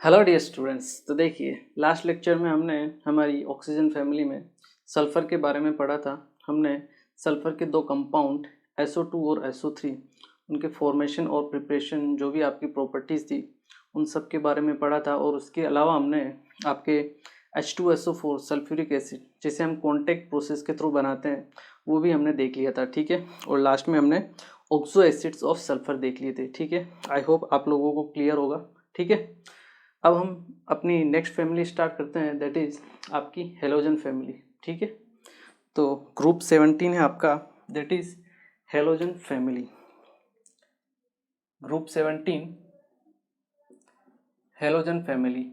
Hello dear students. तो देखिए, last lecture में हमने हमारी ऑक्सीजन फैमिली में सल्फ़र के बारे में पढ़ा था। हमने सल्फ़र के दो कंपाउंड SO2 और SO3 उनके फॉर्मेशन और प्रिपरेशन, जो भी आपकी प्रॉपर्टीज़ थी, उन सब के बारे में पढ़ा था। और उसके अलावा हमने आपके H2SO4 सल्फ्यूरिक एसिड, जिसे हम कॉन्टैक्ट प्रोसेस के थ्रू बनाते हैं, वो भी हमने देख लिया था। ठीक है। और लास्ट में हमने ऑक्सो एसिड्स ऑफ सल्फ़र देख लिए थे। ठीक है। आई होप आप लोगों को क्लियर होगा। ठीक है। अब हम अपनी नेक्स्ट फैमिली स्टार्ट करते हैं, दैट इज़ आपकी हेलोजन फैमिली। ठीक है। तो ग्रुप 17 है आपका, that is halogen family. Group 17 halogen family.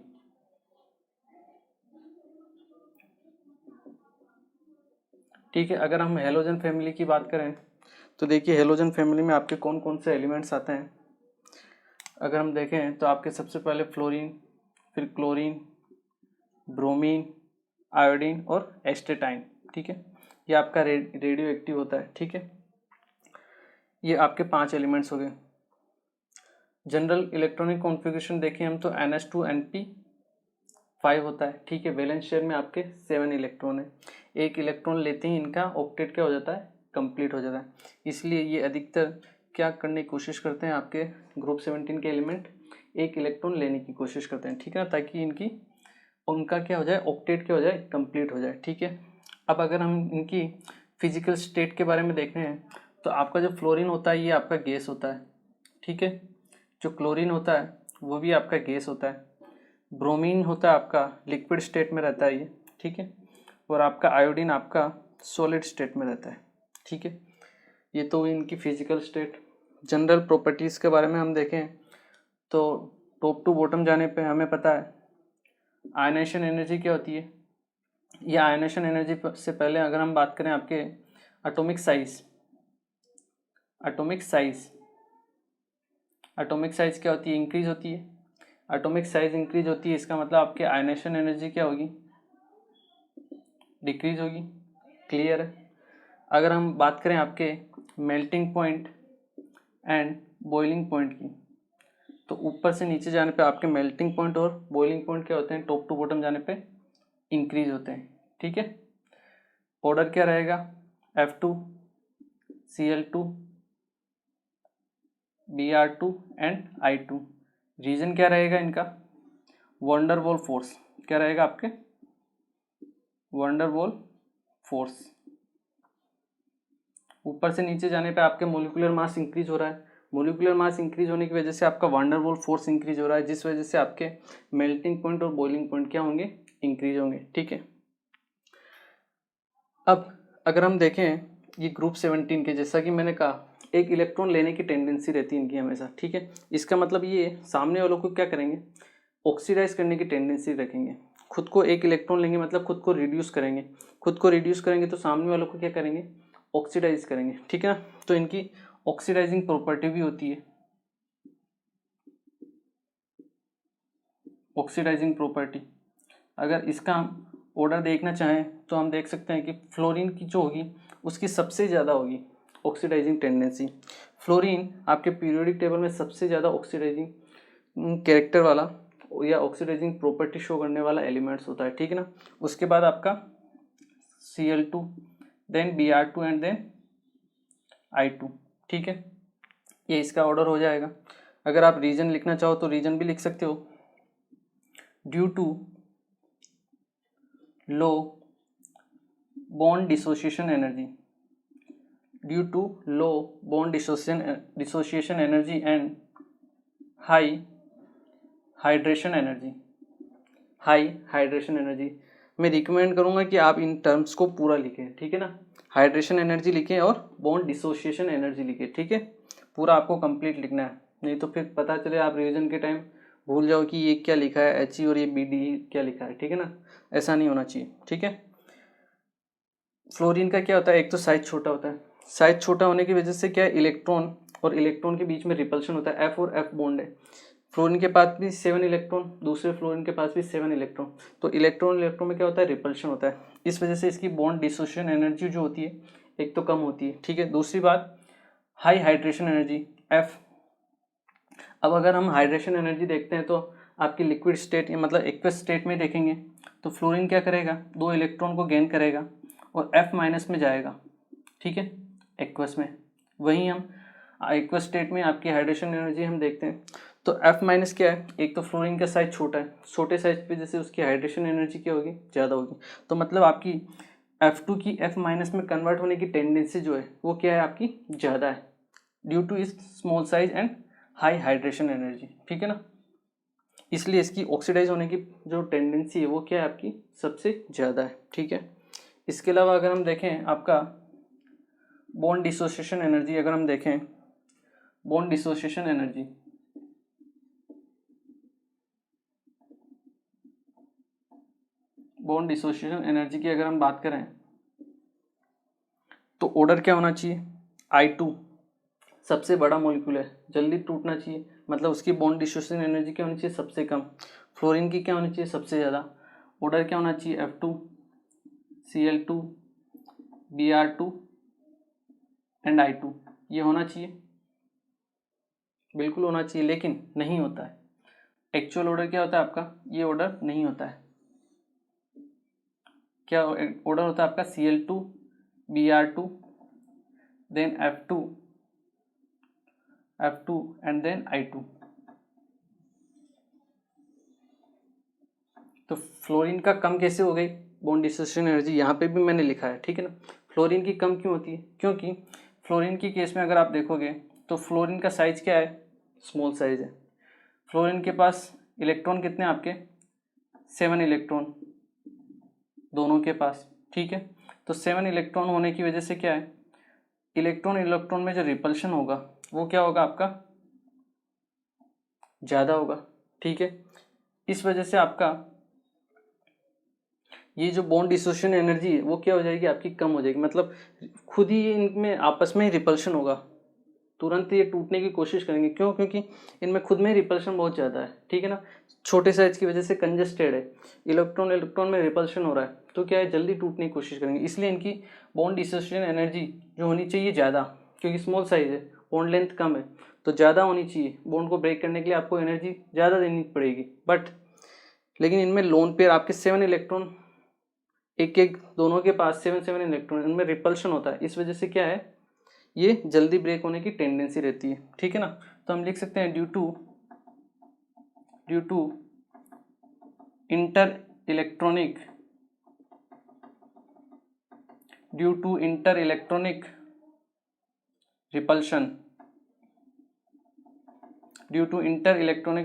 ठीक है। अगर हम हेलोजन फैमिली की बात करें तो देखिए, हेलोजन फैमिली में आपके कौन कौन से एलिमेंट्स आते हैं। अगर हम देखें तो आपके सबसे पहले फ्लोरीन, फिर क्लोरीन, ब्रोमीन, आयोडीन और एस्टेटाइन। ठीक है। ये आपका रेडियो एक्टिव होता है। ठीक है। ये आपके 5 एलिमेंट्स हो गए। जनरल इलेक्ट्रॉनिक कॉन्फ़िगरेशन देखें हम तो NH2NP5 होता है। ठीक है। वैलेंस शेयर में आपके 7 इलेक्ट्रॉन है। एक इलेक्ट्रॉन लेते ही इनका ऑक्टेट क्या हो जाता है, कंप्लीट हो जाता है। इसलिए ये अधिकतर क्या करने की कोशिश करते हैं, आपके ग्रुप 17 के एलिमेंट एक इलेक्ट्रॉन लेने की कोशिश करते हैं। ठीक है ना, ताकि उनका क्या हो जाए, ऑक्टेट क्या हो जाए, कंप्लीट हो जाए। ठीक है। अब अगर हम इनकी फिजिकल स्टेट के बारे में देखते हैं तो आपका जो फ्लोरीन होता है ये आपका गैस होता है। ठीक है। जो क्लोरीन होता है वो भी आपका गैस होता है। ब्रोमीन होता है आपका लिक्विड स्टेट में रहता है ये। ठीक है। और आपका आयोडीन आपका सॉलिड स्टेट में रहता है। ठीक है। ये तो इनकी फिजिकल स्टेट। जनरल प्रॉपर्टीज़ के बारे में हम देखें तो टॉप टू बॉटम जाने पे हमें पता है आयनेशन एनर्जी क्या होती है। ये आयनेशन एनर्जी से पहले अगर हम बात करें आपके atomic size, atomic size atomic size क्या होती है, इंक्रीज होती है। एटॉमिक साइज इंक्रीज होती है, इसका मतलब आपके आयनेशन एनर्जी क्या होगी, डिक्रीज होगी। क्लियर है। अगर हम बात करें आपके melting point and boiling point की, तो ऊपर से नीचे जाने पे आपके मेल्टिंग पॉइंट और बॉइलिंग पॉइंट क्या होते हैं, टॉप टू बॉटम जाने पे इंक्रीज होते हैं। ठीक है। ऑर्डर क्या रहेगा, F2 Cl2 Br2 and I2। Reason क्या रहेगा इनका, वंडरवॉल फोर्स। क्या रहेगा आपके, वंडरवॉल फोर्स। ऊपर से नीचे जाने पे आपके मोलिकुलर मास इंक्रीज हो रहा है। मोलिकुलर मास इंक्रीज होने की वजह से आपका वंडरवॉल फोर्स इंक्रीज हो रहा है, जिस वजह से आपके मेल्टिंग पॉइंट और बॉइलिंग पॉइंट क्या होंगे, इंक्रीज होंगे। ठीक है। अब अगर हम देखें ये ग्रुप 17 के, जैसा कि मैंने कहा, एक इलेक्ट्रॉन लेने की टेंडेंसी रहती है इनकी हमेशा। ठीक है। इसका मतलब ये सामने वालों को क्या करेंगे, ऑक्सीडाइज करने की टेंडेंसी रखेंगे। खुद को एक इलेक्ट्रॉन लेंगे मतलब खुद को रिड्यूस करेंगे। खुद को रिड्यूस करेंगे तो सामने वालों को क्या करेंगे, ऑक्सीडाइज करेंगे। ठीक है ना। तो इनकी ऑक्सीडाइजिंग प्रॉपर्टी भी होती है, ऑक्सीडाइजिंग प्रॉपर्टी। अगर इसका हम ऑर्डर देखना चाहें तो हम देख सकते हैं कि फ्लोरीन की जो होगी उसकी सबसे ज़्यादा होगी ऑक्सीडाइजिंग टेंडेंसी। फ्लोरीन आपके पीरियोडिक टेबल में सबसे ज़्यादा ऑक्सीडाइजिंग कैरेक्टर वाला या ऑक्सीडाइजिंग प्रॉपर्टी शो करने वाला एलिमेंट्स होता है। ठीक है ना। उसके बाद आपका Cl2, then Br2 and then I2। ठीक है। ये इसका ऑर्डर हो जाएगा। अगर आप रीजन लिखना चाहो तो रीजन भी लिख सकते हो, due to low bond dissociation energy, due to low bond dissociation energy and high hydration energy. High hydration energy मैं रिकमेंड करूंगा कि आप इन टर्म्स को पूरा लिखें। ठीक है ना। हाइड्रेशन एनर्जी लिखें और बॉन्ड डिसोसिएशन एनर्जी लिखें। ठीक है। पूरा आपको कंप्लीट लिखना है, नहीं तो फिर पता चले आप रिवीजन के टाइम भूल जाओ कि ये क्या लिखा है HE और ये BD क्या लिखा है। ठीक है ना। ऐसा नहीं होना चाहिए। ठीक है। फ्लोरीन का क्या होता है, एक तो साइज छोटा होता है। साइज छोटा होने की वजह से क्या है, इलेक्ट्रॉन और इलेक्ट्रॉन के बीच में रिपल्शन होता है। F और F बॉन्ड है। फ्लोरीन के पास भी 7 इलेक्ट्रॉन, दूसरे फ्लोरीन के पास भी 7 इलेक्ट्रॉन। तो इलेक्ट्रॉन इलेक्ट्रॉन में क्या होता है, रिपल्शन होता है। इस वजह से इसकी बॉन्ड डिसोसिएशन एनर्जी जो होती है एक तो कम होती है। ठीक है। दूसरी बात, हाई हाइड्रेशन एनर्जी F। अब अगर हम हाइड्रेशन एनर्जी देखते हैं तो आपकी लिक्विड स्टेट मतलब एक्वस स्टेट में देखेंगे तो फ्लोरीन क्या करेगा, 2 इलेक्ट्रॉन को गेन करेगा और F माइनस में जाएगा, ठीक है, एक्वस में। वहीं हम एक्वस स्टेट में आपकी हाइड्रेशन एनर्जी हम देखते हैं तो F माइनस क्या है, एक तो फ्लोरीन का साइज छोटा है, छोटे साइज पे जैसे उसकी हाइड्रेशन एनर्जी क्या होगी, ज़्यादा होगी। तो मतलब आपकी F2 की F माइनस में कन्वर्ट होने की टेंडेंसी जो है वो क्या है, आपकी ज़्यादा है ड्यू टू इस small size and high hydration energy, ठीक है ना। इसलिए इसकी ऑक्सीडाइज होने की जो टेंडेंसी है वो क्या है, आपकी सबसे ज़्यादा है, ठीक है। इसके अलावा अगर हम देखें आपका बॉन्ड डिसोसिएशन एनर्जी, अगर हम देखें bond dissociation energy, bond dissociation energy की अगर हम बात करें तो ऑर्डर क्या होना चाहिए, I2 सबसे बड़ा मॉलिक्यूल है, जल्दी टूटना चाहिए, मतलब उसकी बॉन्ड डिसोसिएशन एनर्जी क्या होनी चाहिए, सबसे कम। फ्लोरीन की क्या होनी चाहिए, सबसे ज़्यादा। ऑर्डर क्या होना चाहिए, F2 Cl2 Br2 and I2, ये होना चाहिए, बिल्कुल होना चाहिए, लेकिन नहीं होता है। एक्चुअल ऑर्डर क्या होता है आपका, ये ऑर्डर नहीं होता है। क्या ऑर्डर होता है आपका, Cl2 Br2 then F2 and then I2। तो फ्लोरीन का कम कैसे हो गई बॉन्ड डिसोसिएशन एनर्जी, यहाँ पे भी मैंने लिखा है, ठीक है ना। फ्लोरीन की कम क्यों होती है, क्योंकि फ्लोरीन की केस में अगर आप देखोगे तो फ्लोरीन का साइज क्या है, स्मॉल साइज है। फ्लोरीन के पास इलेक्ट्रॉन कितने आपके, 7 इलेक्ट्रॉन दोनों के पास, ठीक है। तो 7 इलेक्ट्रॉन होने की वजह से क्या है, इलेक्ट्रॉन में जो रिपल्शन होगा वो क्या होगा आपका, ज़्यादा होगा, ठीक है। इस वजह से आपका ये जो बॉन्ड डिसोसिएशन एनर्जी है वो क्या हो जाएगी, आपकी कम हो जाएगी, मतलब खुद ही इनमें आपस में ही रिपल्शन होगा, तुरंत ये टूटने की कोशिश करेंगे। क्यों, क्योंकि इनमें खुद में रिपल्शन बहुत ज़्यादा है, ठीक है ना। छोटे साइज की वजह से कंजस्टेड है, इलेक्ट्रॉन में रिपल्शन हो रहा है, तो क्या है, जल्दी टूटने की कोशिश करेंगे। इसलिए इनकी बॉन्ड डिसोसिएशन एनर्जी जो होनी चाहिए ज़्यादा, क्योंकि स्मॉल साइज है, बॉन्ड लेंथ कम है, तो ज़्यादा होनी चाहिए। बॉन्ड को ब्रेक करने के लिए आपको एनर्जी ज़्यादा देनी पड़ेगी, बट लेकिन इनमें लोन पेयर आपके 7 इलेक्ट्रॉन एक एक दोनों के पास 7 इलेक्ट्रॉन, इनमें रिपल्शन होता है, इस वजह से क्या है, ये जल्दी ब्रेक होने की टेंडेंसी रहती है, ठीक है ना। तो हम लिख सकते हैं due to inter electronic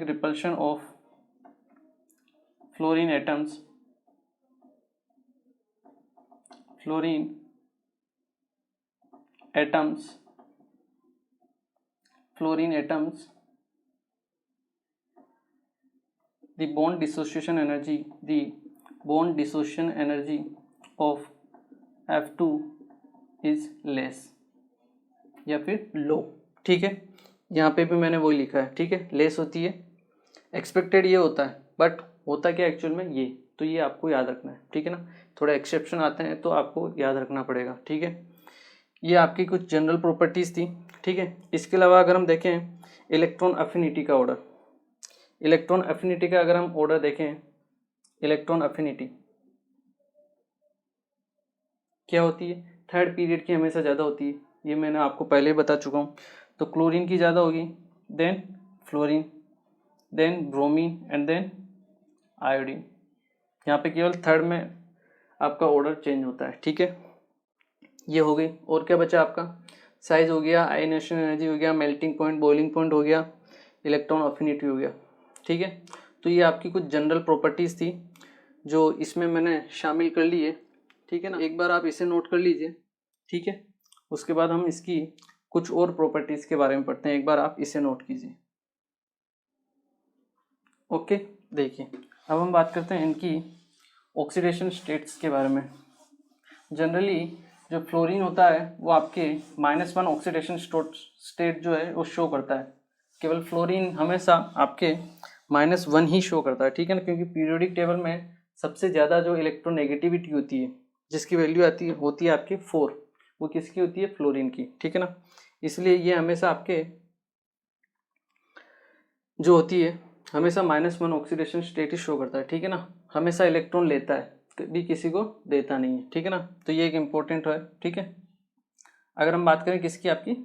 repulsion of fluorine atoms the bond dissociation energy of F2 is less या फिर लो, ठीक है। यहाँ पे भी मैंने वही लिखा है, ठीक है, लेस होती है, एक्सपेक्टेड ये होता है, बट होता क्या एक्चुअल में ये, तो ये आपको याद रखना है, ठीक है ना। थोड़ा एक्सेप्शन आते हैं तो आपको याद रखना पड़ेगा, ठीक है। ये आपकी कुछ जनरल प्रॉपर्टीज़ थी, ठीक है। इसके अलावा अगर हम देखें इलेक्ट्रॉन अफिनिटी का ऑर्डर, इलेक्ट्रॉन अफिनिटी का अगर हम ऑर्डर देखें, इलेक्ट्रॉन अफिनिटी क्या होती है, थर्ड पीरियड की हमेशा ज़्यादा होती है, ये मैंने आपको पहले ही बता चुका हूँ। तो क्लोरीन की ज़्यादा होगी, than fluorine, then bromine and then iodine. यहाँ पे केवल थर्ड में आपका ऑर्डर चेंज होता है, ठीक है। ये हो गई, और क्या बचा आपका, साइज हो गया, आयनेशन एनर्जी हो गया, मेल्टिंग पॉइंट, बॉइलिंग पॉइंट हो गया, इलेक्ट्रॉन अफिनिटी हो गया, ठीक है। तो ये आपकी कुछ जनरल प्रॉपर्टीज़ थी जो इसमें मैंने शामिल कर ली है, ठीक है ना। एक बार आप इसे नोट कर लीजिए, ठीक है। उसके बाद हम इसकी कुछ और प्रॉपर्टीज़ के बारे में पढ़ते हैं, एक बार आप इसे नोट कीजिए। ओके, देखिए अब हम बात करते हैं इनकी ऑक्सीडेशन स्टेट्स के बारे में। जनरली जो फ्लोरीन होता है वो आपके -1 ऑक्सीडेशन स्टेट जो है वो शो करता है। केवल फ्लोरीन हमेशा आपके -1 ही शो करता है, ठीक है ना, क्योंकि पीरियोडिक टेबल में सबसे ज़्यादा जो इलेक्ट्रोनेगेटिविटी होती है जिसकी वैल्यू होती है आपकी 4, वो किसकी होती है, फ्लोरीन की, ठीक है ना। इसलिए ये हमेशा आपके जो होती है हमेशा -1 ऑक्सीडेशन स्टेट ही शो करता है, ठीक है ना। हमेशा इलेक्ट्रॉन लेता है, कभी किसी को देता नहीं है, ठीक है ना। तो ये एक इम्पोर्टेंट है, ठीक है। अगर हम बात करें किसकी, आपकी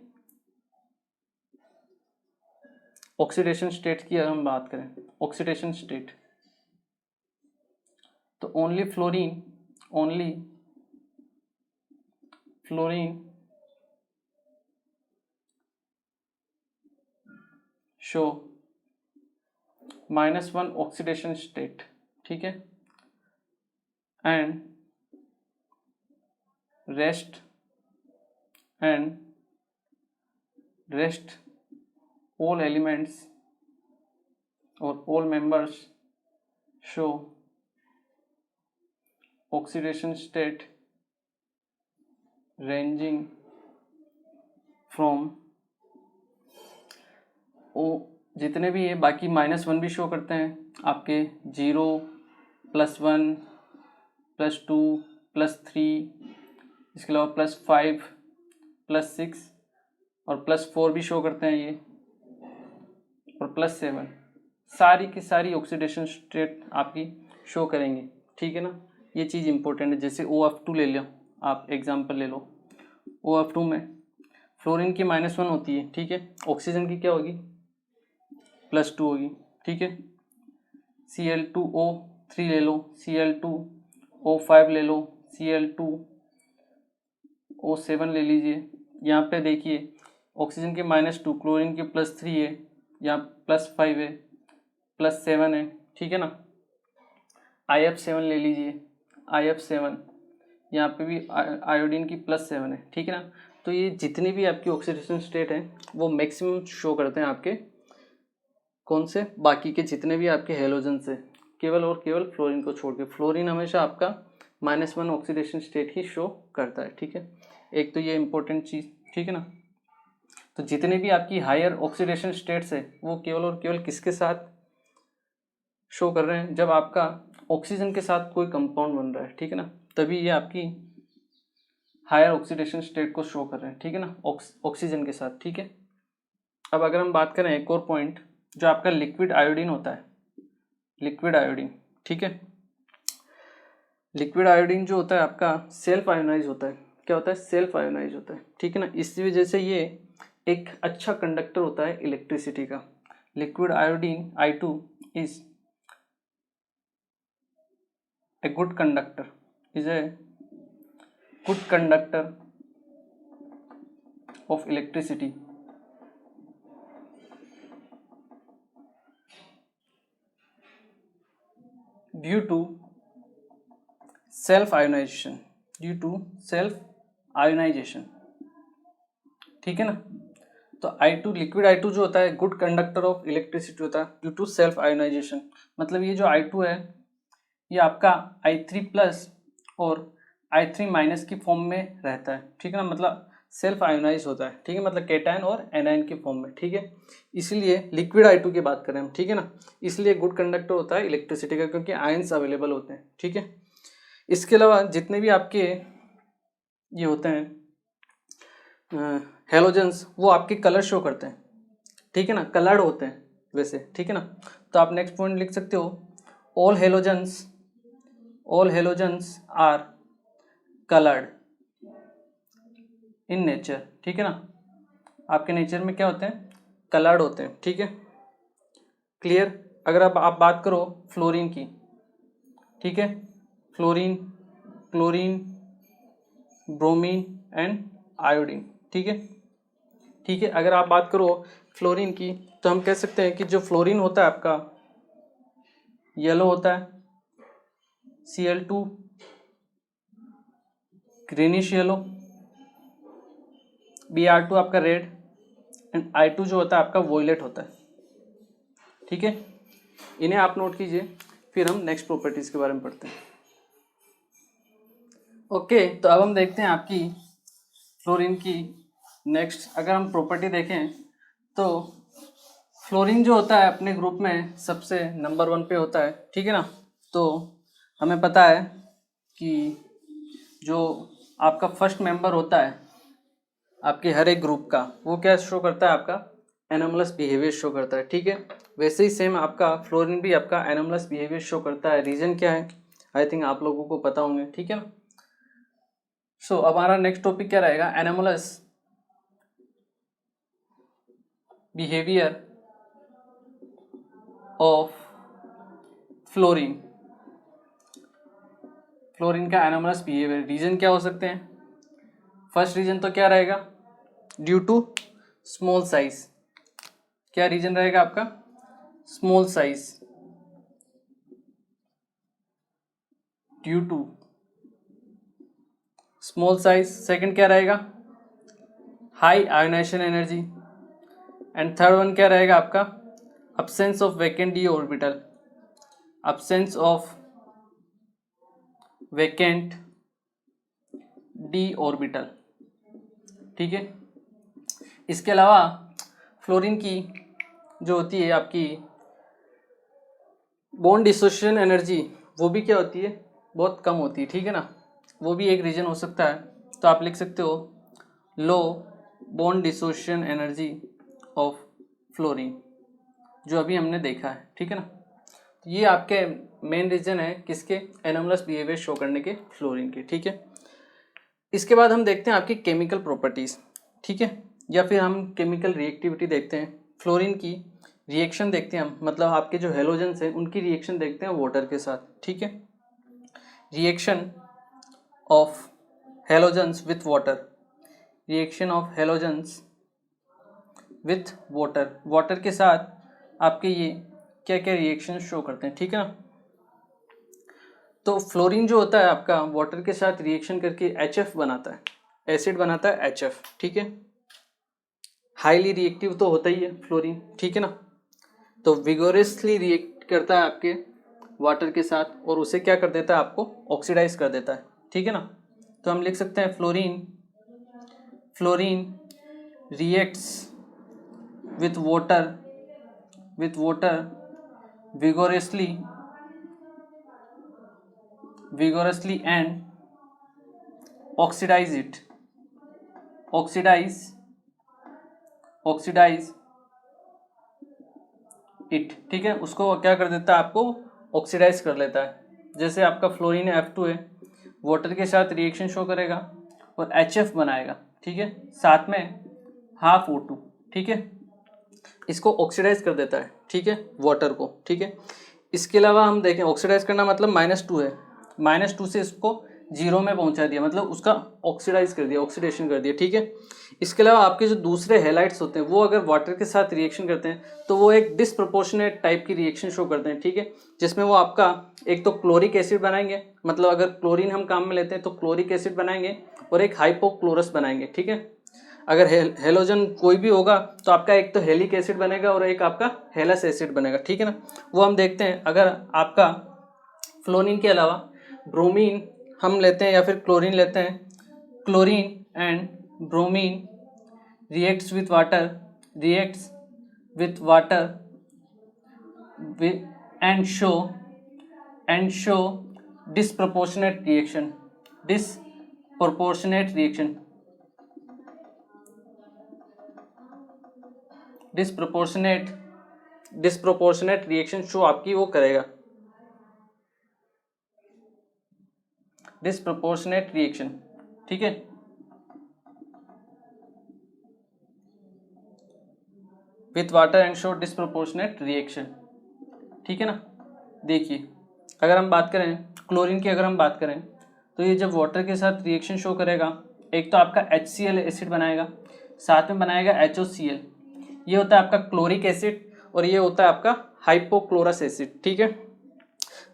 ऑक्सीडेशन स्टेट की, अगर हम बात करें ऑक्सीडेशन स्टेट, तो only fluorine show -1 oxidation state, ठीक है, and rest all elements or all members show oxidation state ranging from ओ जितने भी है बाकी -1 भी शो करते हैं आपके 0 +1 +2 +3, इसके अलावा +5 +6 और +4 भी शो करते हैं ये, और +7, सारी की सारी ऑक्सीडेशन स्टेट आपकी शो करेंगे, ठीक है ना। ये चीज़ इंपॉर्टेंट है। जैसे OF2 ले लो, आप एग्जांपल ले लो, OF2 में फ्लोरीन की -1 होती है, ठीक है, ऑक्सीजन की क्या होगी, +2 होगी, ठीक है। Cl2O3 ले लो, Cl2O5 ले लो, Cl2O7 ले लीजिए। यहाँ पे देखिए ऑक्सीजन के -2, क्लोरीन के +3 है, यहाँ +5 है, +7 है, ठीक है ना। IF7 ले लीजिए, IF7, यहाँ पे भी आयोडीन की +7 है, ठीक है ना। तो ये जितनी भी आपकी ऑक्सीडेशन स्टेट है वो मैक्सिमम शो करते हैं आपके कौन से, बाकी के जितने भी आपके हेलोजन से, केवल और केवल फ्लोरीन को छोड़ के। फ्लोरीन हमेशा आपका -1 ऑक्सीडेशन स्टेट ही शो करता है, ठीक है। एक तो ये इंपॉर्टेंट चीज़, ठीक है ना। तो जितने भी आपकी हायर ऑक्सीडेशन स्टेट्स है वो केवल और केवल किसके साथ शो कर रहे हैं, जब आपका ऑक्सीजन के साथ कोई कंपाउंड बन रहा है, ठीक है ना, तभी ये आपकी हायर ऑक्सीडेशन स्टेट को शो कर रहे हैं, ठीक है ना, ऑक्सीजन के साथ, ठीक है। अब अगर हम बात करें एक और पॉइंट, जो आपका लिक्विड आयोडीन होता है, लिक्विड आयोडीन, ठीक है। लिक्विड आयोडीन जो होता है आपका सेल्फ आयोनाइज होता है। क्या होता है, सेल्फ आयोनाइज होता है, ठीक है ना। इसी वजह से ये एक अच्छा कंडक्टर होता है इलेक्ट्रिसिटी का। Liquid iodine I2 is a good conductor, is a good conductor of electricity due to self ionization, ठीक है ना। तो I2 लिक्विड I2 जो होता है गुड कंडक्टर ऑफ इलेक्ट्रिसिटी होता है ड्यू टू सेल्फ आयोनाइजेशन। मतलब ये जो I2 है ये आपका I3+ और I3- की फॉर्म में रहता है, ठीक है ना। मतलब सेल्फ आयोनाइज होता है, ठीक है, मतलब केटायन और एनायन की फॉर्म में, ठीक है। इसलिए लिक्विड I2 की बात करें हम, ठीक है ना, इसलिए गुड कंडक्टर होता है इलेक्ट्रिसिटी का, क्योंकि आयंस अवेलेबल होते हैं, ठीक है। इसके अलावा जितने भी आपके ये होते हैं हेलोजेंस, वो आपके कलर शो करते हैं, ठीक है ना, कलर्ड होते हैं वैसे, ठीक है ना। तो आप नेक्स्ट पॉइंट लिख सकते हो, all halogens are coloured in nature, ठीक है ना। आपके नेचर में क्या होते हैं, कलर्ड होते हैं, ठीक है, क्लियर। अगर आप बात करो फ्लोरीन की, ठीक है, fluorine, chlorine, bromine and iodine, ठीक है, ठीक है। अगर आप बात करो फ्लोरीन की, तो हम कह सकते हैं कि जो फ्लोरीन होता है आपका येलो होता है, Cl2 ग्रीनिश येलो, Br2 आपका रेड एंड I2 जो होता है आपका वॉयलेट होता है, ठीक है। इन्हें आप नोट कीजिए, फिर हम नेक्स्ट प्रॉपर्टीज के बारे में पढ़ते हैं। ओके, तो अब हम देखते हैं आपकी फ्लोरीन की नेक्स्ट। अगर हम प्रॉपर्टी देखें तो फ्लोरीन जो होता है अपने ग्रुप में सबसे नंबर 1 पे होता है, ठीक है ना। तो हमें पता है कि जो आपका फर्स्ट मेंबर होता है आपके हर एक ग्रुप का, वो क्या शो करता है, आपका एनोमलस बिहेवियर शो करता है, ठीक है। वैसे ही सेम आपका फ्लोरीन भी आपका एनोमलस बिहेवियर शो करता है। रीजन क्या है, आई थिंक आप लोगों को पता होंगे, ठीक है ना। सो अब हमारा नेक्स्ट टॉपिक क्या रहेगा, anomalous behaviour of fluorine. Fluorine का एनोमलस बिहेवियर, रीजन क्या हो सकते हैं। फर्स्ट रीजन तो क्या रहेगा, ड्यू टू स्मॉल साइज। क्या रीजन रहेगा आपका, small size, due to small size. Second क्या रहेगा, high ionisation energy. And third one क्या रहेगा आपका, absence of vacant d orbital, absence of vacant d orbital, ठीक है। इसके अलावा फ्लोरीन की जो होती है आपकी बॉन्ड डिसोसिएशन एनर्जी, वो भी क्या होती है, बहुत कम होती है, ठीक है ना। वो भी एक रीजन हो सकता है। तो आप लिख सकते हो low bond dissociation energy of fluorine, जो अभी हमने देखा है, ठीक है ना। ये आपके मेन रीजन है किसके, एनोमलस बिहेवियर शो करने के फ्लोरीन के, ठीक है। इसके बाद हम देखते हैं आपकी केमिकल प्रॉपर्टीज, ठीक है, या फिर हम केमिकल रिएक्टिविटी देखते हैं। फ्लोरीन की रिएक्शन देखते हैं हम, मतलब आपके जो हेलोजेंस हैं उनकी रिएक्शन देखते हैं वाटर के साथ, ठीक है। Reaction of halogens with water, reaction of halogens with water, water के साथ आपके ये क्या क्या रिएक्शन शो करते हैं, ठीक है ना। तो फ्लोरीन जो होता है आपका वाटर के साथ रिएक्शन करके HF बनाता है, एसिड बनाता है HF, ठीक है। हाईली रिएक्टिव तो होता ही है फ्लोरीन, ठीक है ना। तो विगोरसली रिएक्ट करता है आपके वाटर के साथ और उसे क्या कर देता है, आपको ऑक्सीडाइज कर देता है, ठीक है ना। तो हम लिख सकते हैं fluorine reacts with water vigorously and oxidize it, ठीक है। उसको क्या कर देता है, आपको ऑक्सीडाइज कर लेता है। जैसे आपका फ्लोरीन F2 है, वाटर के साथ रिएक्शन शो करेगा और HF बनाएगा, ठीक है, साथ में हाफ O2, ठीक है। इसको ऑक्सीडाइज कर देता है, ठीक है, वाटर को, ठीक है। इसके अलावा हम देखें, ऑक्सीडाइज करना मतलब -2 है, -2 से इसको 0 में पहुंचा दिया, मतलब उसका ऑक्सीडाइज कर दिया, ऑक्सीडेशन कर दिया, ठीक है। इसके अलावा आपके जो दूसरे हेलाइट्स होते हैं वो अगर वाटर के साथ रिएक्शन करते हैं तो वो एक डिसप्रोपोर्शनेट टाइप की रिएक्शन शो करते हैं, ठीक है। जिसमें वो आपका एक तो क्लोरिक एसिड बनाएंगे, मतलब अगर क्लोरीन हम काम में लेते हैं तो क्लोरिक एसिड बनाएंगे और एक हाइपोक्लोरस बनाएंगे, ठीक है। अगर हेलोजन कोई भी होगा तो आपका एक तो हेलिक एसिड बनेगा और एक आपका हेलस एसिड बनेगा, ठीक है ना। वो हम देखते हैं, अगर आपका फ्लोरीन के अलावा ब्रोमीन हम लेते हैं या फिर क्लोरीन लेते हैं, chlorine and bromine reacts with water and show disproportionate reaction disproportionate reaction show आपकी वो करेगा, disproportionate reaction, ठीक है। With water and show disproportionate reaction, ठीक है ना। देखिए, अगर हम बात करें क्लोरीन की, अगर हम बात करें तो ये जब वाटर के साथ रिएक्शन शो करेगा, एक तो आपका HCl एसिड बनाएगा, साथ में बनाएगा HOCl, ये होता है आपका क्लोरिक एसिड और ये होता है आपका हाइपोक्लोरस एसिड, ठीक है।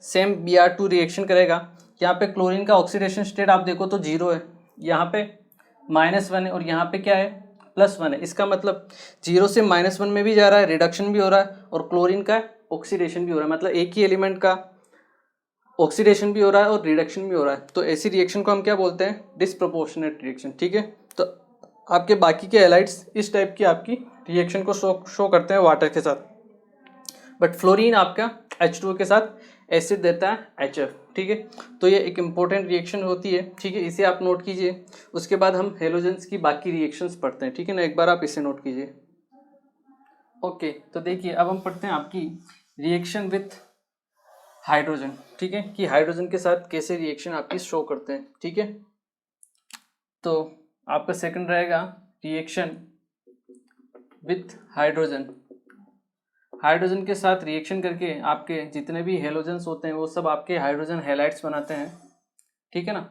सेम Br2 रिएक्शन करेगा। यहाँ पे क्लोरीन का ऑक्सीडेशन स्टेट आप देखो तो 0 है, यहाँ पे -1 है और यहाँ पे क्या है, +1 है। इसका मतलब 0 से -1 में भी जा रहा है, रिडक्शन भी हो रहा है और क्लोरीन का ऑक्सीडेशन भी हो रहा है, मतलब एक ही एलिमेंट का ऑक्सीडेशन भी हो रहा है और रिडक्शन भी हो रहा है। तो ऐसी रिएक्शन को हम क्या बोलते हैं, डिसप्रोपोर्शनेट रिएक्शन, ठीक है। तो आपके बाकी के हैलाइड्स इस टाइप की आपकी रिएक्शन को शो करते हैं वाटर के साथ, बट फ्लोरीन आपका H2O के साथ एसिड देता है HF, ठीक है। तो ये एक इम्पोर्टेंट रिएक्शन होती है, ठीक है, इसे आप नोट कीजिए। उसके बाद हम हेलोजेंस की बाकी रिएक्शंस पढ़ते हैं, ठीक है ना। एक बार आप इसे नोट कीजिए। ओके, तो देखिए अब हम पढ़ते हैं आपकी रिएक्शन विथ हाइड्रोजन, ठीक है, कि हाइड्रोजन के साथ कैसे रिएक्शन आपकी शो करते हैं, ठीक है। तो आपका सेकंड रहेगा रिएक्शन विथ हाइड्रोजन। हाइड्रोजन के साथ रिएक्शन करके आपके जितने भी हेलोजन्स होते हैं वो सब आपके हाइड्रोजन हैलाइड्स बनाते हैं, ठीक है ना,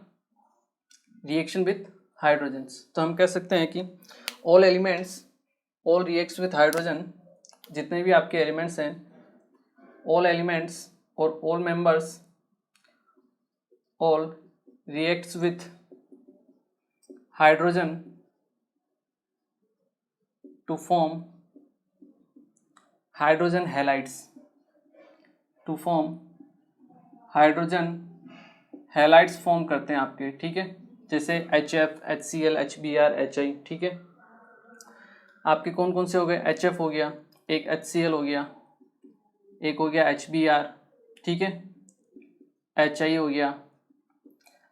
रिएक्शन विथ हाइड्रोजन्स। तो हम कह सकते हैं कि all elements all reacts with hydrogen, जितने भी आपके एलिमेंट्स हैं, ऑल एलिमेंट्स और all members all reacts with hydrogen to form hydrogen halides, to form hydrogen halides form करते हैं आपके, ठीक है, जैसे HF, HCl, HBr, HI, ठीक है। आपके कौन कौन से हो गए, HF हो गया, एक HCl हो गया, एक हो गया HBr, ठीक है, HI हो गया।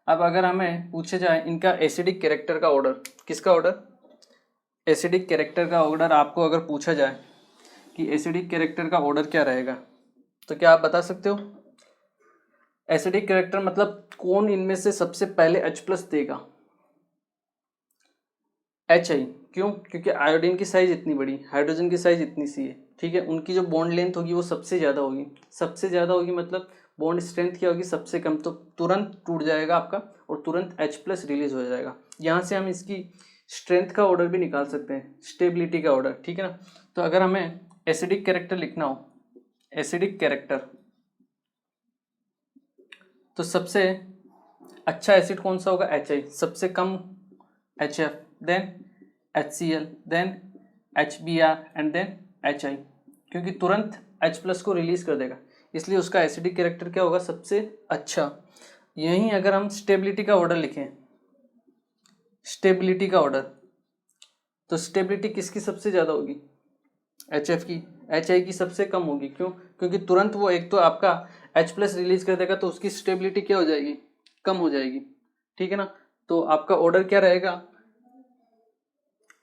अब अगर हमें पूछा जाए इनका एसिडिक कैरेक्टर का ऑर्डर, किसका ऑर्डर, एसिडिक कैरेक्टर का ऑर्डर आपको अगर पूछा जाए कि एसिडिक कैरेक्टर का ऑर्डर क्या रहेगा, तो क्या आप बता सकते हो। एसिडिक कैरेक्टर मतलब कौन इनमें से सबसे पहले H+ देगा, HI। क्यों, क्योंकि आयोडीन की साइज इतनी बड़ी, हाइड्रोजन की साइज इतनी सी है, ठीक है, उनकी जो बॉन्ड लेंथ होगी वो सबसे ज़्यादा होगी, सबसे ज़्यादा होगी मतलब बॉन्ड स्ट्रेंथ क्या होगी, सबसे कम, तो तुरंत टूट जाएगा आपका और तुरंत H+ रिलीज हो जाएगा। यहाँ से हम इसकी स्ट्रेंथ का ऑर्डर भी निकाल सकते हैं, स्टेबिलिटी का ऑर्डर, ठीक है ना। तो अगर हमें एसिडिक कैरेक्टर लिखना हो, एसिडिक कैरेक्टर, तो सबसे अच्छा एसिड कौन सा होगा, HI, सबसे कम HF, then HCl, then HBr and then HI, क्योंकि तुरंत H+ को रिलीज कर देगा, इसलिए उसका एसिडिक कैरेक्टर क्या होगा, सबसे अच्छा। यहीं अगर हम स्टेबिलिटी का ऑर्डर लिखें, स्टेबिलिटी का ऑर्डर, तो स्टेबिलिटी किसकी सबसे ज़्यादा होगी, HF की, HI की सबसे कम होगी। क्यों, क्योंकि तुरंत वो एक तो आपका H+ रिलीज कर देगा, तो उसकी स्टेबिलिटी क्या हो जाएगी, कम हो जाएगी, ठीक है ना। तो आपका ऑर्डर क्या रहेगा,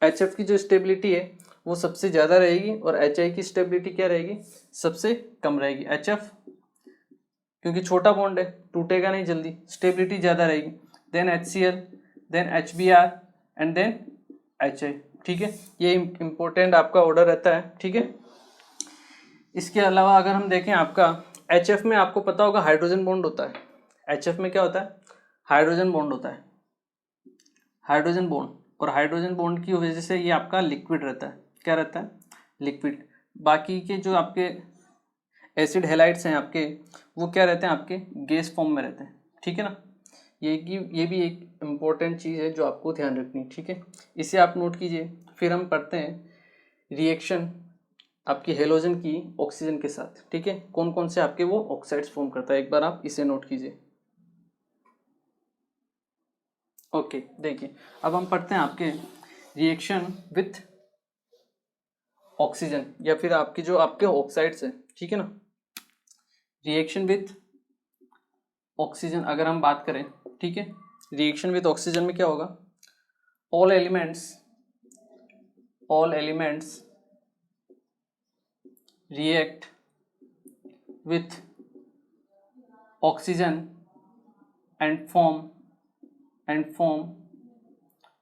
HF की जो स्टेबिलिटी है वो सबसे ज़्यादा रहेगी और HI की स्टेबिलिटी क्या रहेगी, सबसे कम रहेगी। HF क्योंकि छोटा बॉन्ड है, टूटेगा नहीं जल्दी, स्टेबिलिटी ज़्यादा रहेगी, then HCl, then HBr and then HI, ठीक है। ये इम्पोर्टेंट आपका ऑर्डर रहता है, ठीक है। इसके अलावा अगर हम देखें आपका HF में आपको पता होगा हाइड्रोजन बॉन्ड होता है, HF में क्या होता है, हाइड्रोजन बॉन्ड होता है, हाइड्रोजन बॉन्ड, और हाइड्रोजन बॉन्ड की वजह से ये आपका लिक्विड रहता है, क्या रहता है, लिक्विड। बाकी के जो आपके एसिड हैलाइड्स हैं आपके, वो क्या रहते हैं, आपके गैस फॉर्म में रहते हैं, ठीक है ना। ये भी एक इम्पोर्टेंट चीज़ है जो आपको ध्यान रखनी, ठीक है, इसे आप नोट कीजिए। फिर हम पढ़ते हैं रिएक्शन आपकी हेलोजन की ऑक्सीजन के साथ, ठीक है, कौन कौन से आपके वो ऑक्साइड्स फॉर्म करता है, एक बार आप इसे नोट कीजिए। ओके, देखिए अब हम पढ़ते हैं आपके रिएक्शन विथ ऑक्सीजन, या फिर आपकी जो आपके ऑक्साइड्स हैं, ठीक है ना। रिएक्शन विथ ऑक्सीजन अगर हम बात करें, ठीक है, रिएक्शन विथ ऑक्सीजन में क्या होगा, all elements react with oxygen and form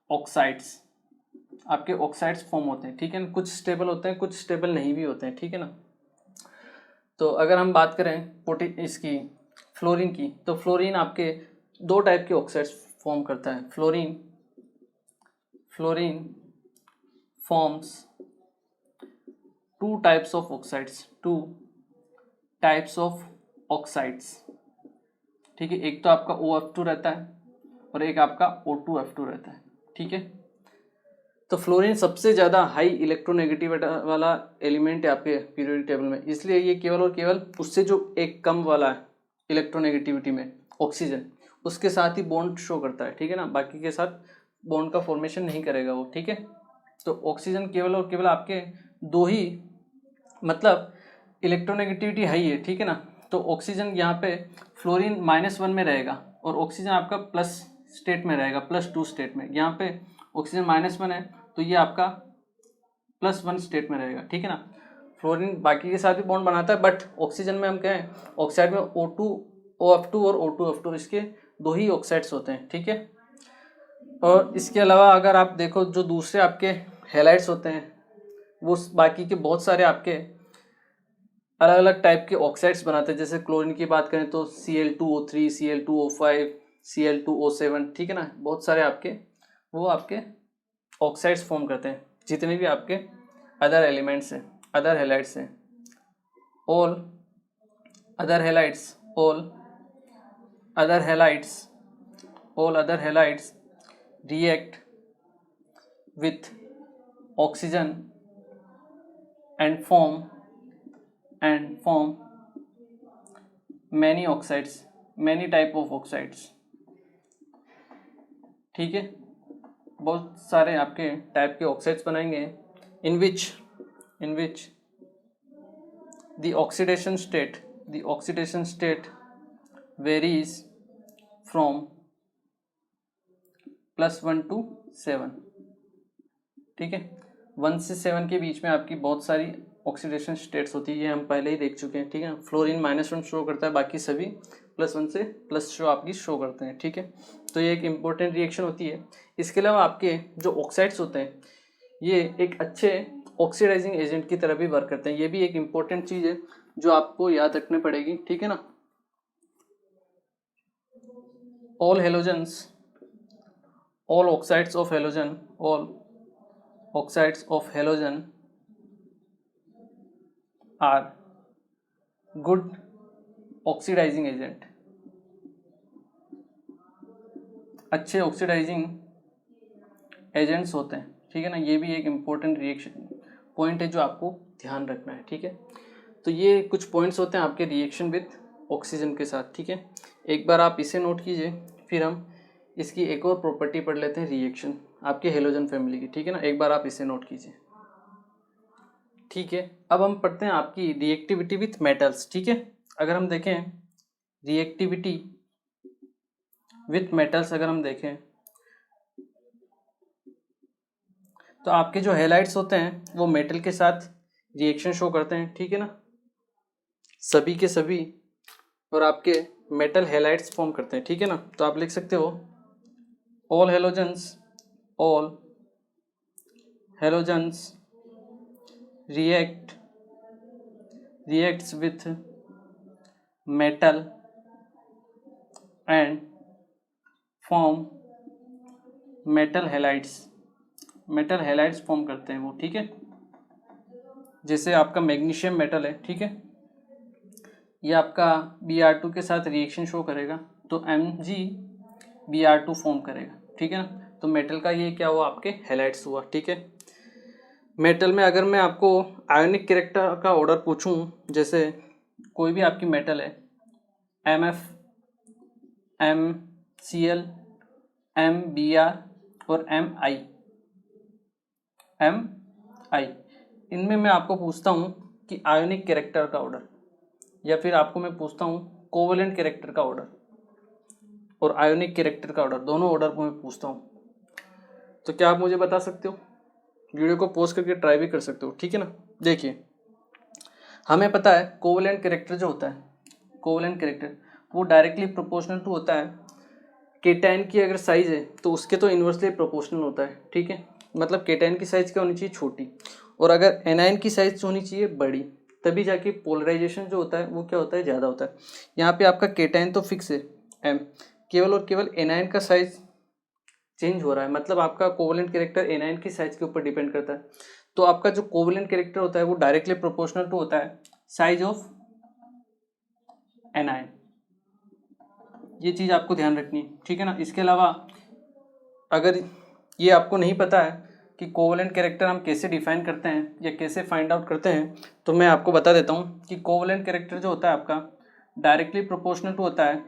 oxides. आपके ऑक्साइड्स फॉर्म होते हैं, ठीक है ना, कुछ स्टेबल होते हैं, कुछ स्टेबल नहीं भी होते हैं, ठीक है ना। तो अगर हम बात करें इसकी फ्लोरीन की, तो फ्लोरीन आपके दो टाइप के ऑक्साइड्स फॉर्म करता है, fluorine forms two types of oxides, ठीक है, एक तो आपका OF2 रहता है और एक आपका O2F2 रहता है, ठीक है। तो फ्लोरीन सबसे ज़्यादा हाई इलेक्ट्रोनेगेटिविटी वाला एलिमेंट है आपके पीरियोडिक टेबल में, इसलिए ये केवल और केवल उससे जो एक कम वाला है इलेक्ट्रोनेगेटिविटी में ऑक्सीजन, उसके साथ ही बॉन्ड शो करता है, ठीक है ना, बाकी के साथ बॉन्ड का फॉर्मेशन नहीं करेगा वो, ठीक है। तो ऑक्सीजन केवल और केवल आपके दो ही, मतलब इलेक्ट्रोनेगेटिविटी हाई है, ठीक है ना। तो ऑक्सीजन यहाँ पे फ्लोरीन -1 में रहेगा और ऑक्सीजन आपका प्लस स्टेट में रहेगा, +2 स्टेट में। यहाँ पे ऑक्सीजन -1 है तो ये आपका +1 स्टेट में रहेगा, ठीक है ना। फ्लोरीन बाकी के साथ भी बॉन्ड बनाता है, बट ऑक्सीजन में हम क्या है, ऑक्साइड में O2 OF2 और O2F2 इसके 2 ही ऑक्साइड्स होते हैं, ठीक है। और इसके अलावा अगर आप देखो जो दूसरे आपके हैलाइड्स होते हैं वो बाकी के बहुत सारे आपके अलग अलग टाइप के ऑक्साइड्स बनाते हैं। जैसे क्लोरीन की बात करें तो Cl2O3, Cl2O5, Cl2O7, ठीक है ना, बहुत सारे आपके वो आपके ऑक्साइड्स फॉर्म करते हैं। जितने भी आपके अदर एलिमेंट्स हैं, अदर हैलाइड्स हैं, all other halides, all other halides react with oxygen and form many oxides, many type of oxides, ठीक है। बहुत सारे आपके टाइप के ऑक्साइड्स बनाएंगे in which the oxidation state varies from +1 to 7, ठीक है। 1 से 7 के बीच में आपकी बहुत सारी ऑक्सीडेशन स्टेट्स होती है, ये हम पहले ही देख चुके हैं, ठीक है। फ्लोरीन -1 शो करता है, बाकी सभी +1 से प्लस शो आपकी शो करते हैं, ठीक है। तो ये एक इम्पोर्टेंट रिएक्शन होती है। इसके अलावा आपके जो ऑक्साइड्स होते हैं ये एक अच्छे ऑक्सीडाइजिंग एजेंट की तरह भी वर्क करते हैं। ये भी एक इम्पोर्टेंट चीज़ है जो आपको याद रखनी पड़ेगी, ठीक है ना। All oxides of halogen are good oxidizing agent, अच्छे ऑक्सीडाइजिंग एजेंट्स होते हैं, ठीक है ना। ये भी एक इम्पोर्टेंट रिएक्शन पॉइंट है जो आपको ध्यान रखना है, ठीक है। तो ये कुछ पॉइंट्स होते हैं आपके रिएक्शन विद ऑक्सीजन के साथ, ठीक है। एक बार आप इसे नोट कीजिए, फिर हम इसकी एक और प्रॉपर्टी पढ़ लेते हैं रिएक्शन आपके हेलोजन फैमिली की, ठीक है ना। एक बार आप इसे नोट कीजिए, ठीक है। अब हम पढ़ते हैं आपकी रिएक्टिविटी विथ मेटल्स, ठीक है। अगर हम देखें रिएक्टिविटी विथ मेटल्स, अगर हम देखें तो आपके जो हैलाइड्स होते हैं वो मेटल के साथ रिएक्शन शो करते हैं, ठीक है ना, सभी के सभी, और आपके मेटल हैलाइड्स फॉर्म करते हैं, ठीक है ना। तो आप लिख सकते हो all halogens reacts with metal and form metal halides form करते हैं वो, ठीक है। जैसे आपका मैग्नीशियम मेटल है, ठीक है, ये आपका Br2 के साथ रिएक्शन शो करेगा तो MgBr2 फॉर्म करेगा, ठीक है ना। तो मेटल का ये क्या हुआ, आपके हैलाइड्स हुआ, ठीक है। मेटल में अगर मैं आपको आयोनिक कैरेक्टर का ऑर्डर पूछूं, जैसे कोई भी आपकी मेटल है MF, MCl, MBr और MI, इनमें मैं आपको पूछता हूं कि आयोनिक कैरेक्टर का ऑर्डर, या फिर आपको मैं पूछता हूं कोवेलेंट कैरेक्टर का ऑर्डर और आयोनिक कैरेक्टर का ऑर्डर, दोनों ऑर्डर को मैं पूछता हूं, तो क्या आप मुझे बता सकते हो? वीडियो को पॉज करके ट्राई भी कर सकते हो, ठीक है ना। देखिए हमें पता है कोवेलेंट कैरेक्टर जो होता है, कोवेलेंट कैरेक्टर वो डायरेक्टली प्रोपोर्शनल टू होता है केटायन की अगर साइज है तो उसके तो इन्वर्सली प्रोपोर्शनल होता है, ठीक है। मतलब केटायन की साइज क्या होनी चाहिए, छोटी, और अगर एनायन की साइज होनी चाहिए बड़ी, तभी जाके पोलराइजेशन जो होता है वो क्या होता है, ज़्यादा होता है। यहाँ पे आपका केटायन तो फिक्स है M, केवल और केवल एनायन का साइज चेंज हो रहा है, मतलब आपका कोवेलेंट कैरेक्टर एनायन की साइज के ऊपर डिपेंड करता है। तो आपका जो कोवेलेंट कैरेक्टर होता है वो डायरेक्टली प्रोपोर्शनल टू होता है साइज ऑफ एनायन, ये चीज़ आपको ध्यान रखनी है, ठीक है ना। इसके अलावा अगर ये आपको नहीं पता है कि कोवेलेंट कैरेक्टर हम कैसे डिफाइन करते हैं या कैसे फाइंड आउट करते हैं, तो मैं आपको बता देता हूँ कि कोवेलेंट कैरेक्टर जो होता है आपका डायरेक्टली प्रोपोर्शनल टू होता है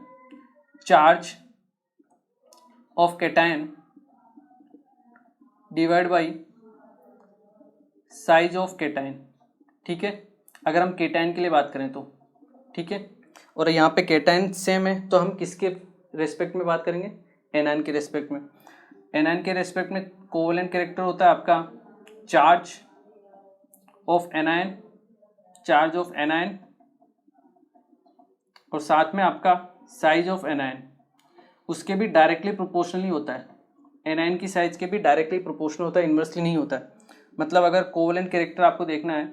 charge of cation divide by size of cation, ठीक है। अगर हम कैटायन के लिए बात करें तो, ठीक है, और यहाँ पे कैटायन सेम है तो हम किसके रेस्पेक्ट में बात करेंगे, एनायन के रेस्पेक्ट में। एनायन के रेस्पेक्ट में कोवेलेंट कैरेक्टर होता है आपका charge of anion charge of anion और साथ में आपका साइज ऑफ एनायन उसके भी डायरेक्टली प्रोपोर्शनली होता है। एनायन की साइज के भी डायरेक्टली प्रोपोर्शनल होता है, इन्वर्सली नहीं होता है। मतलब अगर कोवेलेंट कैरेक्टर आपको देखना है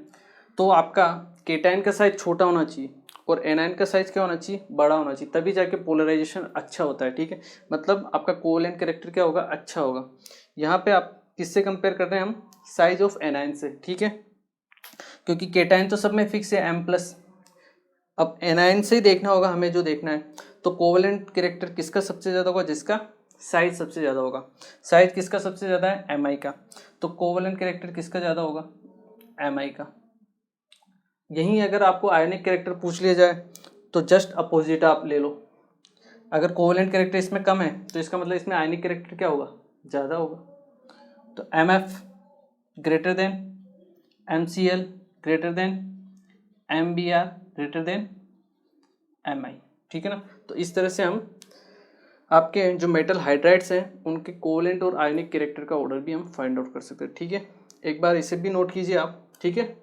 तो आपका केटायन का साइज छोटा होना चाहिए और एनायन का साइज क्या होना चाहिए, बड़ा होना चाहिए, तभी जाके पोलराइजेशन अच्छा होता है। ठीक है, मतलब आपका कोवेलेंट कैरेक्टर क्या होगा, अच्छा होगा। यहाँ पे आप किससे कंपेयर कर रहे हैं हम, साइज ऑफ एनायन से। ठीक है, क्योंकि केटायन तो सब में फिक्स है M+, अब एनायन से ही देखना होगा हमें जो देखना है। तो कोवेलेंट कैरेक्टर किसका सबसे ज़्यादा होगा, जिसका साइज सबसे ज़्यादा होगा। साइज किसका सबसे ज़्यादा है, Mi का। तो कोवेलेंट कैरेक्टर किसका ज़्यादा होगा, Mi का। यहीं अगर आपको आयनिक कैरेक्टर पूछ लिया जाए तो जस्ट अपोजिट आप ले लो। अगर कोवेलेंट कैरेक्टर इसमें कम है तो इसका मतलब इसमें आयनिक कैरेक्टर क्या होगा, ज़्यादा होगा। तो MF greater than MCl greater than MBr greater than Mi। ठीक है ना। तो इस तरह से हम आपके जो मेटल हाइड्राइड्स हैं उनके कोवेलेंट और आयनिक कैरेक्टर का ऑर्डर भी हम फाइंड आउट कर सकते हैं। ठीक है, एक बार इसे भी नोट कीजिए आप। ठीक है,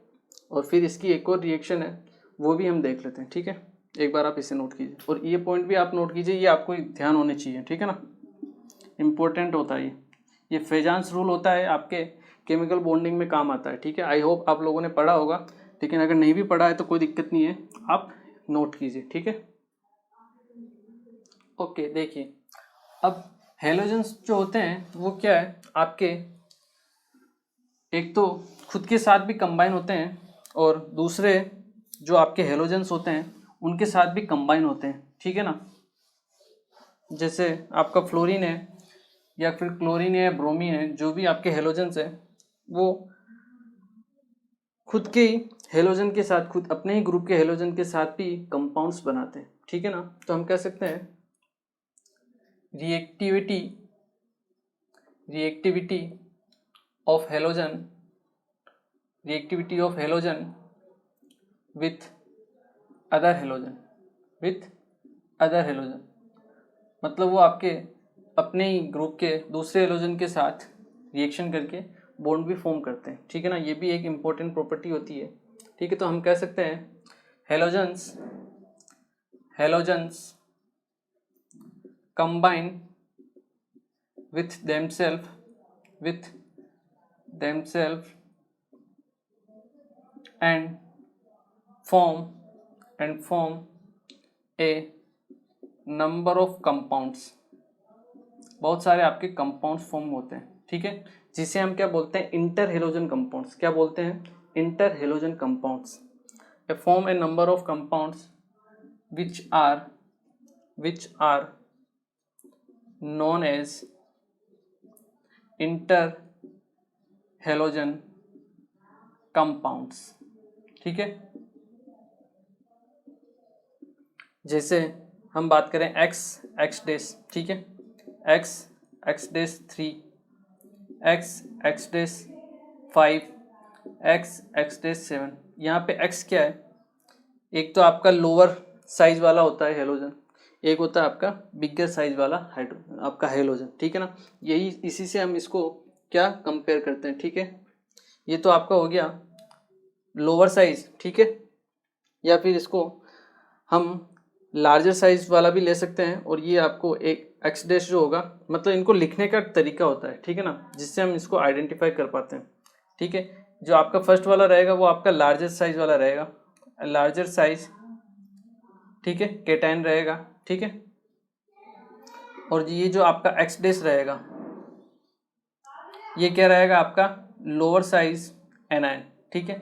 और फिर इसकी एक और रिएक्शन है वो भी हम देख लेते हैं। ठीक है, एक बार आप इसे नोट कीजिए और ये पॉइंट भी आप नोट कीजिए, ये आपको ध्यान होने चाहिए। ठीक है ना, इम्पोर्टेंट होता है ये फेजांस रूल होता है, आपके केमिकल बॉन्डिंग में काम आता है। ठीक है, आई होप आप लोगों ने पढ़ा होगा, लेकिन अगर नहीं भी पढ़ा है तो कोई दिक्कत नहीं है, आप नोट कीजिए। ठीक है, ओके। देखिए अब हेलोजेंस जो होते हैं वो क्या है, आपके एक तो खुद के साथ भी कंबाइन होते हैं और दूसरे जो आपके हेलोजेंस होते हैं उनके साथ भी कंबाइन होते हैं। ठीक है ना, जैसे आपका फ्लोरीन है या फिर क्लोरीन है, ब्रोमीन है, जो भी आपके हेलोजेंस है वो खुद के ही हेलोजन के साथ, खुद अपने ही ग्रुप के हेलोजन के साथ भी कंपाउंड्स बनाते हैं। ठीक है ना, तो हम कह सकते हैं reactivity of halogen with other halogen मतलब वो आपके अपने ही ग्रुप के दूसरे हेलोजन के साथ रिएक्शन करके बॉन्ड भी फॉर्म करते हैं। ठीक है ना, ये भी एक इम्पोर्टेंट प्रॉपर्टी होती है। ठीक है, तो हम कह सकते हैं halogens combine with themselves and form a number of compounds। बहुत सारे आपके कंपाउंड्स फॉर्म होते हैं। ठीक है, जिसे हम क्या बोलते हैं, इंटर हेलोजन कंपाउंड्स। क्या बोलते हैं, inter halogen compounds. A form A number of compounds which are known as inter halogen compounds. ठीक है, जैसे हम बात करें x डेस। ठीक है, x डेस 3, x डेस 5, x डेस 7। यहाँ पे x क्या है, एक तो आपका लोअर साइज वाला होता है हेलोजन, एक होता है आपका बिगर साइज वाला आपका हेलोजन। ठीक है ना, यही इसी से हम इसको क्या कंपेयर करते हैं। ठीक है, ये तो आपका हो गया लोअर साइज। ठीक है, या फिर इसको हम लार्जर साइज वाला भी ले सकते हैं, और ये आपको एक एक्स डैश जो होगा, मतलब इनको लिखने का तरीका होता है। ठीक है ना, जिससे हम इसको आइडेंटिफाई कर पाते हैं। ठीक है, जो आपका फर्स्ट वाला रहेगा वो आपका लार्जर साइज वाला रहेगा, लार्जर साइज। ठीक है, केटायन रहेगा। ठीक है, और ये जो आपका एक्स डैश रहेगा ये क्या रहेगा, आपका लोअर साइज एनायन। ठीक है,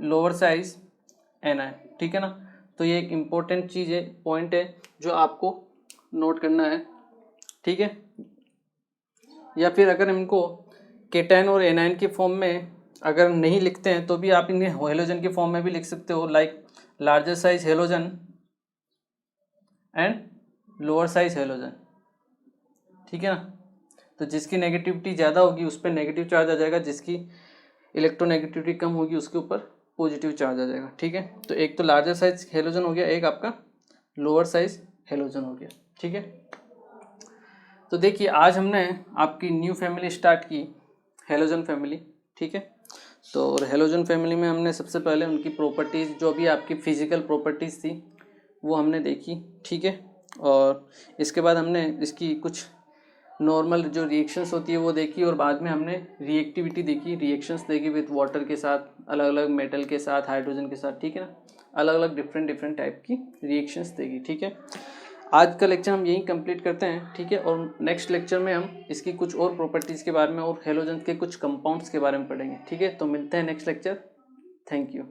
लोअर साइज एनायन। ठीक है ना, तो ये एक इम्पोर्टेंट चीज़ है, पॉइंट है जो आपको नोट करना है। ठीक है, या फिर अगर इनको केटायन और एनायन के फॉर्म में अगर नहीं लिखते हैं तो भी आप इन्हें हेलोजन के फॉर्म में भी लिख सकते हो, like larger size halogen and lower size halogen. ठीक है ना, तो जिसकी नेगेटिविटी ज़्यादा होगी उस पर नेगेटिव चार्ज आ जाएगा, जिसकी इलेक्ट्रोनेगेटिविटी कम होगी उसके ऊपर पॉजिटिव चार्ज आ जाएगा। ठीक है, तो एक तो लार्जर साइज हेलोजन हो गया, एक आपका लोअर साइज हेलोजन हो गया। ठीक है, तो देखिए आज हमने आपकी न्यू फैमिली स्टार्ट की, हेलोजन फैमिली। ठीक है, तो और हेलोजन फैमिली में हमने सबसे पहले उनकी प्रॉपर्टीज़, जो भी आपकी फिजिकल प्रॉपर्टीज़ थी वो हमने देखी, ठीक है। और इसके बाद हमने इसकी कुछ नॉर्मल जो रिएक्शंस होती है वो देखी, और बाद में हमने रिएक्टिविटी देखी, रिएक्शंस देखी विद वाटर के साथ, अलग अलग मेटल के साथ, हाइड्रोजन के साथ, ठीक है ना, अलग अलग डिफरेंट टाइप की रिएक्शंस देखी, ठीक है। आज का लेक्चर हम यहीं कंप्लीट करते हैं, ठीक है। और नेक्स्ट लेक्चर में हम इसकी कुछ और प्रॉपर्टीज़ के बारे में और हेलोजन के कुछ कंपाउंड्स के बारे में पढ़ेंगे, ठीक है। तो मिलते हैं नेक्स्ट लेक्चर। Thank you.